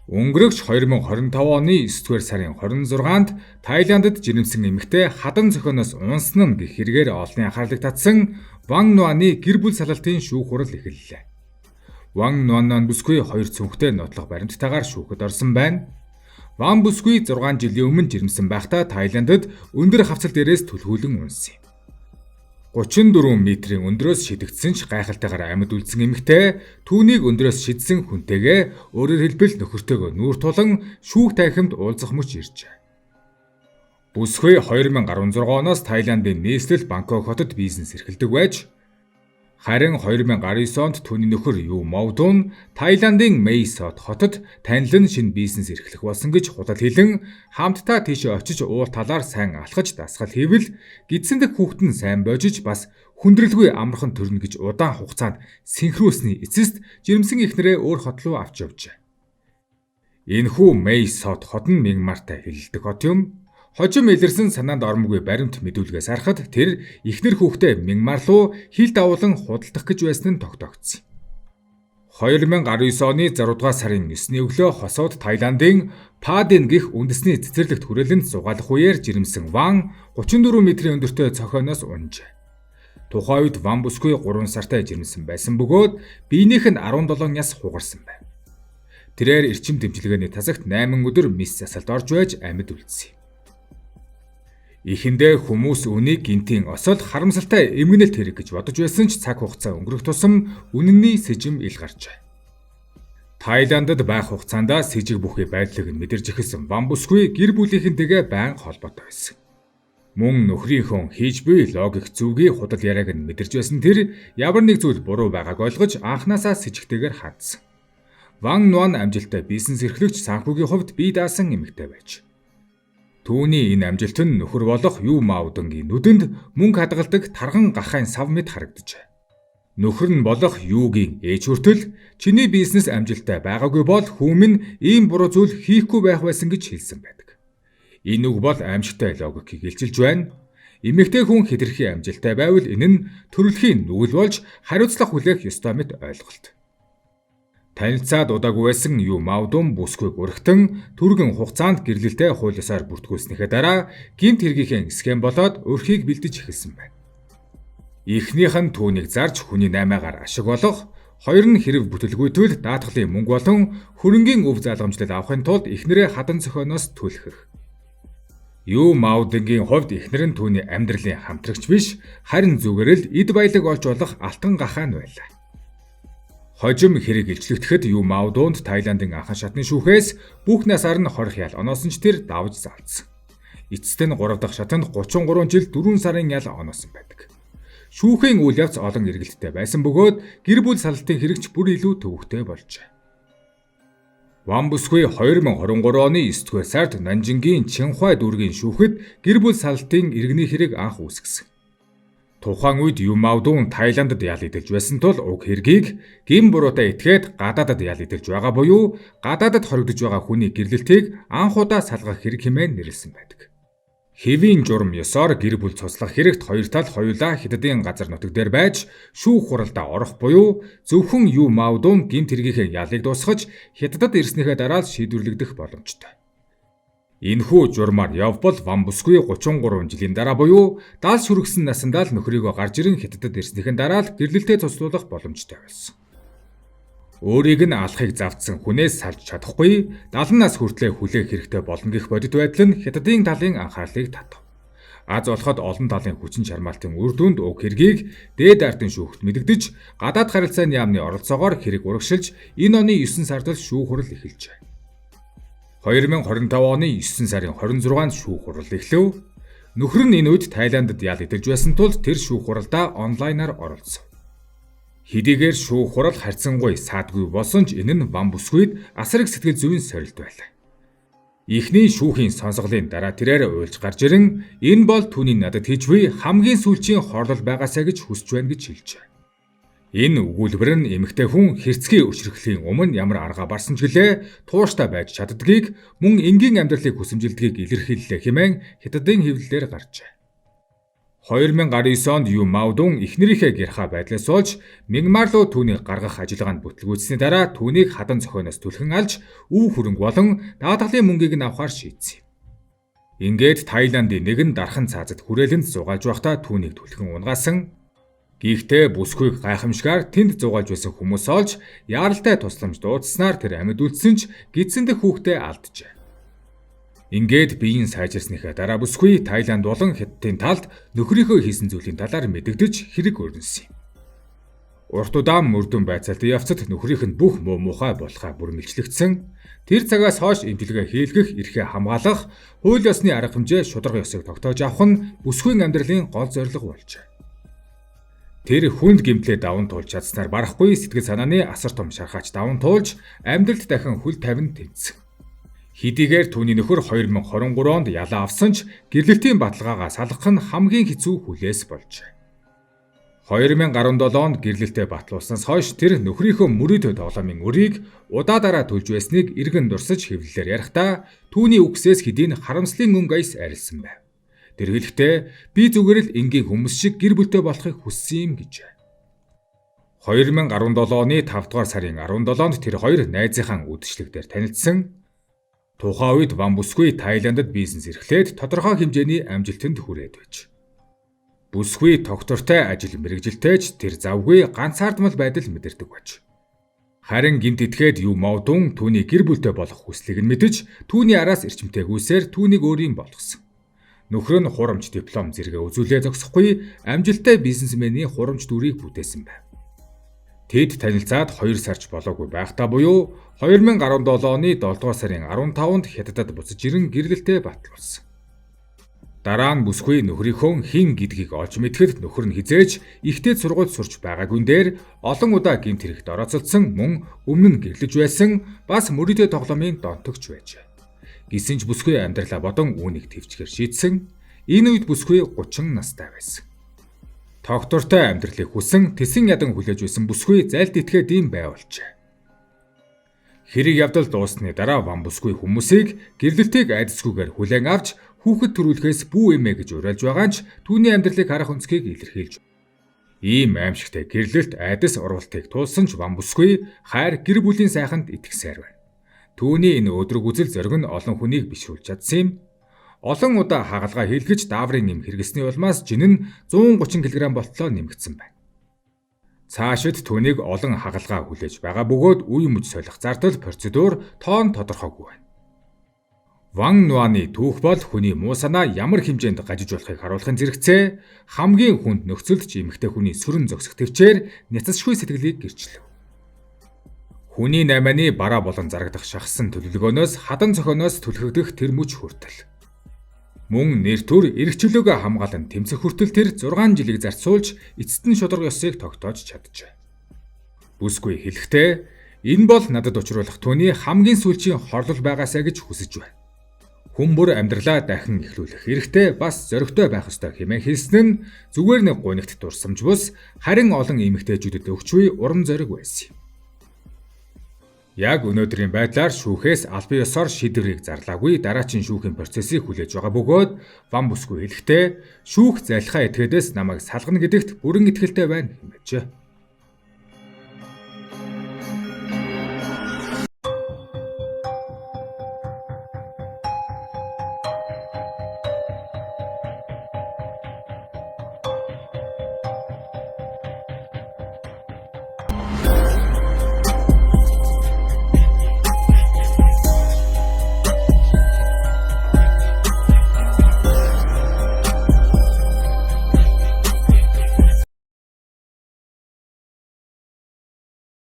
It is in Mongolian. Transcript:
Өнгөрөгч 2025 оны 9-р сарын 26-нд Тайландд жирэмсэн эмэгтэй хадан зохионоос унсан нь гэх хэрэгээр олонний анхаарлыг татсан Ван Нуаны гэр бүл салалтын шүүх хурал эхэллээ. Ван Нуан бүсгүй 2 цүнхтэй нотлох баримттайгаар шүүхэд орсон байна. Ван бүсгүй 6 жилийн өмнө жирэмсэн байхдаа Тайландд өндөр хавцал дээрээс түлхүүлэн унсан юм. 34 метрийн өндрөөс шидэгдсэн ч гайхалтайгаар амьд үлдсэн эмэгтэй түүнийг өндрөөс шидсэн хүнтэйгээ өөрөөр хэлбэл нөхөртөөгөө нүүр тулан шүүх тайхимд уулзах мөч иржээ. Бүсгүй 2016 оноос Тайландын нийслэл Бангкок хотод бизнес эрхэлдэг байж харин 2019 онд түүний нөхөр Ю Мовдун Тайландын Мэй Сот хотод танилан шинэ бизнес эрхлэх болсон гэж худал хэлэн хамтдаа тийшээ очиж уул талаар сайн алхаж дасгал хийвэл гидсэндх хүүхэд нь сайн божиж бас хүндрэлгүй амархан төрнө гэж удаан хугацаанд синхруулсны эцэст жирэмсэн ихнэрээ өөр хот руу авч явжээ. Энэхүү Мэй Сот хот нь Мянмартай хэлэлдэг хот юм. Хожим илэрсэн санаанд ормгүй баримт мэдүүлгээс харахад тэр ихнэр хүүхдээ Мянмар руу хил давуулан худалдах гэж байсан нь тогтоогдсон. 2019 оны 6 дугаар сарын 9-ний өглөө хосууд Тайландын Падин гих үндэсний цэцэрлэгт хүрээлэнд зугаалах үеэр жирэмсэн Ван 34 метрийн өндөртэй цохионоос унжээ. Тухайн үед Ван бүсгүй 3 сартай жирэмсэн байсан бөгөөд биенийх нь 17 яс хугарсан байна. Тэрээр эрчим дэмжлэгээний тасагт 8 өдөр мис засалд орж байж амьд үлдсэн. Эхэндээ хүмүүс үнийг гинтийн осол харамсалтай эмгэнэлт хэрэг гэж бодож байсан ч цаг хугацаа өнгөрөх тусам үнэнний сэжим ил гарчээ. Тайландд байх хугацаанд сэжиг бүхий байдлыг нь мэдэрч эхэлсэн Ван бүсгүй гэр бүлийнхэнтэйгээ байнга холбоотой байсан. Мөн нөхрийнхөө хийж буй логик зүгийн худал яриаг нь мэдэрч байсан тэр ямар нэг зүйл буруу байгааг ойлгож анханасаа сэжигтэйгээр хандсан. Ван Нуан амжилттай бизнес эрхлэгч санхүүгийн хувьд бие даасан эмэгтэй байж. Түүний энэ амжилт нь нөхөр болох Ю Мавдунгийн нүдэнд мөнгө хадгалдаг тарган гахайн сав мэт харагдажээ. Нөхөр нь болох Югийн ээж хүртэл чиний бизнес амжилттай байгаагүй бол хүмүн ийм буруу зүйл хийхгүй байх байсан гэж хэлсэн байдаг. Энэ үг бол аимшигтай логикийг илчилж байна. Эмэгтэй хүн хэтэрхий амжилттай байвал энэ нь төрөлхийн нүгэл болж хариуцлага хүлээх ёстой мэт ойлголт. Танилцаад удаагүй байсан Ю Мавдун бүсгүйг өргөтөн түргэн хугацаанд гэрлэлтэй хууль ёсоор бүртгүүлснийхээ дараа гэмт хэргийнхээ схем болоод өрхийг бэлдэж эхэлсэн байна. Эхнийх нь түүнийг зарж хүний 8-аар ашиг болох, хоёр нь хэрэг бүтэлгүйтэл даатгалын мөнгө болон хөрөнгийн өв залгамжлал авахын тулд эхнэрээ хадан зохионоос түлхэх. Ю Мавдунгийн хувьд эхнэр нь түүний амьдралын хамтрагч биш, харин зүгээр л эд баялаг олж болох алтан гахаан байлаа. Хожим хэрэг илчлэгдэхэд Ю Мавдунд Тайландын анхан шатны шүүхээс бүх насаар нь 20 ял оноосон ч тэр давж залцсан. Эцэст нь 3 дахь шатанд 33 жил 4 сарын ял оноосон байдаг. Шүүхийн үйл явц олон эргэлттэй байсан бөгөөд гэр бүл салалтын хэрэгч бүр илүү төвөгтэй болжээ. Ван бүсгүй 2023 оны 9-р сард Нанжингийн Чинхуай дүүргийн шүүхэд гэр бүл салалтын иргэний хэрэг анх үүсгэсэн. Тухайн үед Ю Мавдун Тайландд ял идэлж байсан тул уг хэргийг гин буруутай итгээд гадаадад ял идэлж байгаа буюу гадаадад хоригдож байгаа хүний гэрлэлтийг анх удаа салгах хэрэг хэмээн нэрлсэн байдаг. Хэвийн журам ёсоор гэр бүл цуслах хэрэгт хоёр тал хоёулаа хятадын газар нутаг дээр байж шүүх хуралдаа орох буюу зөвхөн Ю Мавдун гэмт хэргийнхээ ялыг дуусгаж хятадд ирснийхээ дараа л шийдвэрлэгдэх боломжтой. Энэхүү журмаар явбал Ван бүсгүй 33 жилийн дараа буюу даалс хүргэсэн насандаа л нөхрийгөө гарч ирэн хятадд ирснийхэн дараа л гэрлэлтэд цуцлуулах боломжтой байсан. Өөрийг нь алахыг завдсан хүнээс салж чадахгүй 70 нас хүртлээр хүлээх хэрэгтэй болно гэх бодит байдал нь хятадын талын анхаарлыг татав. Аз болоход олон талын хүчин чармаалтын үр дүнд уг хэргийг дээд ардын шүүхт мэдэгдэж гадаад харилцааны яамны оролцоогоор хэрэг урагшилж энэ оны 9 сард л шүүх хурал эхэлжээ. 2025 оны 9 сарын 26-нд шүүх хурал эхлэв. Нөхөр нь энэ үед Тайландд ял идэлж байсан тул тэр шүүх хуралдаа онлайнаар оролцов. Хэдийгээр шүүх хурал харьцангуй саадгүй болсон ч энэ нь Ван бүсгүйд асар их сэтгэл зүйн сорилт байлаа. Эхний шүүхийн сонсголын дараа тэрээр уйлж гарч ирэн энэ бол түүний надад хийж буй хамгийн сүүлчийн хорлол байгаасаа гэж хүсэж байна гэж хэлжээ. Энэ өгүүлбэр нь эмэгтэй хүн хэрцгий өчрөхлийн өмнө ямар арга барсан ч гэлээ тууштай байж чаддгийг мөн энгийн амьдралыг хүсэмжилдгийг илэрхийллээ хэмээн хятадын хэвлэлээр гарчээ. 2019 онд Ю Маодун эхнэрийнхээ гэрхаа байдлаас болж Мянмар руу түүнийг гаргах ажиллагаанд бүтлгүүцсэний дараа түүнийг хадан зохионоос түлхэн алж өв хөрөнгө болон даатгалын мөнгийг нь авахар шийдсэн. Ингээд Тайландын нэгэн дархан цаазад хүрээлэнд зугаалж байхдаа түүнийг түлхэн унгаасан. Гэхдээ бүсгүйг гайхамшигаар тэнд зугаалж байсан хүмүүс олж яаралтай тусламж дуудснаар тэр амьд үлдсэн ч гидсэн дэх хүүхдээ алджээ. Ингээд биеийн сайжирсныхаа дараа бүсгүй Тайланд болон Хятадын талд нөхрийнхөө хийсэн зүйлийн талаар мэдэгдэж хэрэг өрнөсөн юм. Урт удаан мөрдөн байцаалтын явцад нөхрийнх нь бүх муу мухай болохаа бүр мэлжлэгдсэн. Тэр цагаас хойш имчилгээ хийлгэх, эрхээ хамгаалах, хууль ёсны арга хэмжээ шударга ёсыг тогтоож авах нь бүсгүйн амьдралын гол зорилго болжээ. Тэр хүнд гэмтлээ даван туулж чадсанаар барахгүй сэтгэл санааны асар том шархаач даван туулж амьдралд дахин хүл тавин тэнцсэн. Хэдийгээр түүний нөхөр 2023 онд ялаа авсан ч гэрлэлтийн баталгаагаа салгах нь хамгийн хэцүү хүлээс болжээ. 2017 онд гэрлэлтээ батлуулснаас хойш тэр нөхрийнхөө мөрөөдө тоглоомын өрийг удаадараа төлж байсныг эргэн дурсаж хэвлэлээр ярихдаа түүний үгсээс хэдийн харамслын өнгө аяс арилсан байв. Тэр хэлэхдээ би зүгээр л энгийн хүмүүс шиг гэр бүлтэй болохыг хүссэн юм гэжээ. 2017 оны 5 дугаар сарын 17-нд тэр хоёр найзынхаа үдшилтээр танилцсан. Тухайн үед Ван бүсгүй Тайландд бизнес эрхлээд тодорхой хэмжээний амжилтанд хүрээд байж. Бүсгүй тогтвортой ажил мэргэжилтэйч тэр завгүй ганцаардмал байдал мэдэрдэг байж. Харин гинт итгээд Ю Маодун түүний гэр бүлтэй болох хүслийг нь мэдэж түүний араас эрчимтэйгүйсээр түүнийг өөрийн болгосон. Нөхөр нь хурамч диплом зэрэгэ үзүүлээ зогсохгүй амжилттай бизнесменийн хурамч дүрийг бүтээсэн байв. Тэд танилцаад 2 сарч болоогүй байхдаа буюу 2017 оны 7 дугаар сарын 15-нд Хятадд буцаж ирэн гэрлэлтээ батлуулсан. Дараа нь бүсгүй нөхрийнхөө хэн гэдгийг олж мэдэхэд нөхөр нь хизээж ихтэй сургууль сурч байгаагүй дээр олон удаа гэмт хэрэгт орооцолдсон мөн өмнө нь гэрлэж байсан бас мөрөдөө тоглоомын донтогч байжээ. Гэсэн ч бүсгүй амьдралаа бодон үүнийг төвчгөр шийдсэн. Энэ үед бүсгүй 30 настай байсан. Тогтвортой амьдралыг хүсэн тэсэн ядан хүлээж байсан бүсгүй зайлд итгээд ийм байвалжээ. Хэрэг явдал дуусны дараа Ван бүсгүй хүмүүсийг гэрлэлтийг айдасгүйгээр хүлээн авч хүүхэд төрүүлэхээс бүү эмээ гэж уриалж байгаа ч түүний амьдралыг харах өнцгийг илэрхийлж. Ийм аимшигтай гэрлэлт айдас урвалтыг туулсан ч Ван бүсгүй хайр гэр бүлийн сайханд итгэсээр байна. Түүний энэ өдрөг үзэл зориг нь олон хүнийг бишрүүлж чадсан юм. Олон удаа хагалгаа хийлгэж дааврын нэм хэрэгсний улмаас жин нь 130 кг болтлоо нэмэгдсэн байна. Цаашид түүнийг олон хагалгаа хүлээж байгаа бөгөөд үе мөж солих зардал процедур тоон тодорхойгүй байна. Ван Нуаны түүх бол хүний муу санаа ямар хэмжээнд гажиж болохыг харуулахын зэрэгцээ хамгийн хүнд нөхцөлд ч эмэгтэй хүний сүрэн зогсох төвчээр няцасшгүй сэтгэлийг гэрчлэв. Хүний наймааны бараа болон зарагдах шахсан төлөвлөгөөнөөс хадан зохионоос түлхэгдэх тэр мөч хүртэл. Мөн нэр төр эрх чөлөөгөө хамгаалан тэмцэх хүртэл тэр 6 жилийг зарцуулж эцэст нь шударга ёсыг тогтоож чаджээ. Бүсгүй хэлэхдээ энэ бол надад учруулах түүний хамгийн сүүлийн хорлол байгаасаа гэж хүсэж байна. Хүн бүр амьдралаа дахин эхлүүлэх хэрэгтэй бас зоригтой байх ёстой хэмээн хэлсэн нь зүгээр нэг гунигт дурсамж бус харин олон эмэгтэйчүүдэд өгчгүй урам зориг байсан юм. Яг өнөөдрийн байдлаар шүүхээс албан ёсоор шийдвэрийг зарлаагүй дараачин шүүхийн процессыг хүлээж байгаа бөгөөд Ван бүсгүй хэлэхдээ шүүх залхаа этгээдээс намайг салгана гэдэгт бүрэн итгэлтэй байна хэмээжээ.